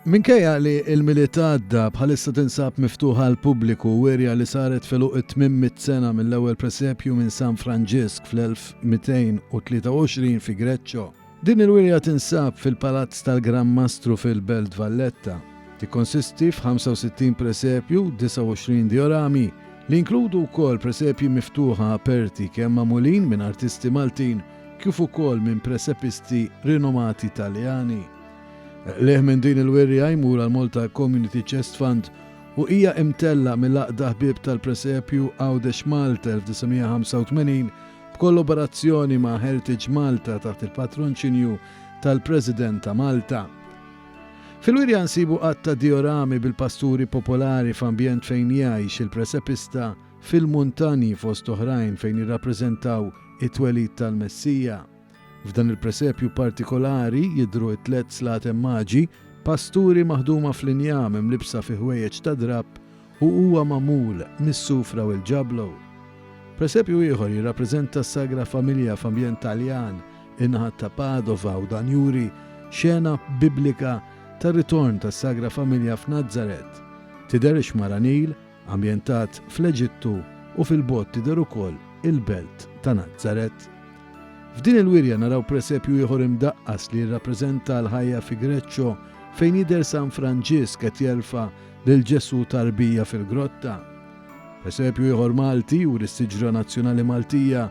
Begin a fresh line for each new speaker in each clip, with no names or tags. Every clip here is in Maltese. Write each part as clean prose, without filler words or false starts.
Minkejja li l-militadda bħalissa tinsab miftuħa l pubbliku werja li saret filuq 800 sena mill-ewwel presepju minn San Franġisk fl-1223 fi Greċċo. Din il-wirja tinsab fil-Palazz tal-Gran Mastru fil-Belt Valletta. Tikkonsisti f'65 presepju, 29 diorami li inkludu wkoll presepji miftuħa aperti kemm magħmulin minn artisti Maltin kif ukoll minn presepisti rinomati Taljani. Leħ minn din il-wirja jmur għal Malta Community Chest Fund u hija imtella mill-aqda ħbieb tal-presepju Għawdex Malta 1985 b'kollaborazzjoni ma' Heritage Malta taħt il-patronċinju tal-President ta' Malta. Fil-wirja nsibu qatta diorami bil-pasturi popolari f'ambjent fejn jgħix il-presepista fil-muntani fost oħrajn fejn jirrappreżentaw it-twelid tal-Messija. F'dan il-presepju partikolari jidhru t-tlet slat emmaġi, pasturi maħduma fl-injam imlibsa fi ħwejjeġ ta' drab u huwa magħmul mis-sufra u l-ġablo. Presepju ieħor jirrappreżenta s-Sagra Familja f'ambjent Taljan inħat ta' Padova u dan juri xena biblika tar-ritorn tas-Sagra Familja f'Nażaret. Tidher ix-Xmara Nil, ambjentat fl-Eġittu u fil-bott tidher ukoll il-Belt ta' Nażaret. F'din il-wirja naraw presepju ieħor imdaqqas li jirrappreżenta l-ħajja fi Greċċo fejn jidher San Franġisk qed jelfa' lil Ġesu tarbija fil-grotta. Presepju ieħor Malti u l-Siġra Nazzjonali Maltija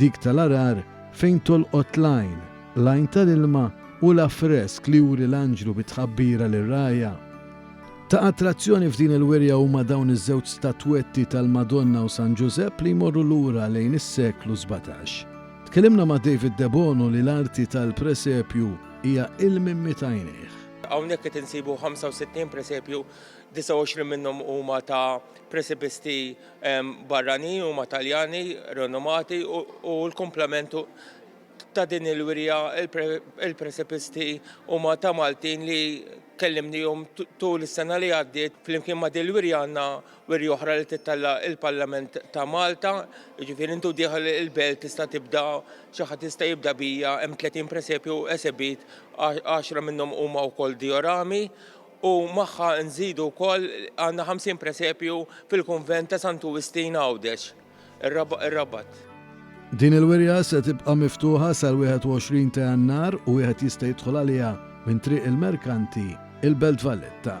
dik tal-Arar fejn tolqot lajn tal-ilma u l-affresk li juri l-anġlu bitħabbira lir-rajja. Ta' attrazzjoni f'din il-wirja huma dawn iż-żewġ statwetti tal-Madonna u San Giuseppe li jmorru lura lejn is-seklu 17. Tkellimna ma' David Debono li l-arti tal-presepju hija il-mimmitajnieħ.
Hawnhekk qed insibu 65 presepju, 29 minnhom huma ta' presepisti barranin huma Taljani, renomati u l-komplementu ta' din il-wirja il-presepisti huma ta' Maltin li kellimnihom tul is-sena li għaddiet flimkien ma' din il-wirja għandna wirja oħra li tittalla il-Parlament ta' Malta, jiġifieri intu dieħel il-belt tista' tibda xi ħadd jista' jibda bija hemm 30 presepju eżebit, 10 minnhom huma wkoll diorami u magħha nżidu wkoll għandna 50 presepju fil-Kunvent ta' Sant'Ugustin Għawdex, ir-Rabat.
Din il-wirja se tibqa' miftuħa sal-21 ta' Jannar u wieħed jista' jidħol għaliha minn triq il-Merkanti il-Belt Valletta.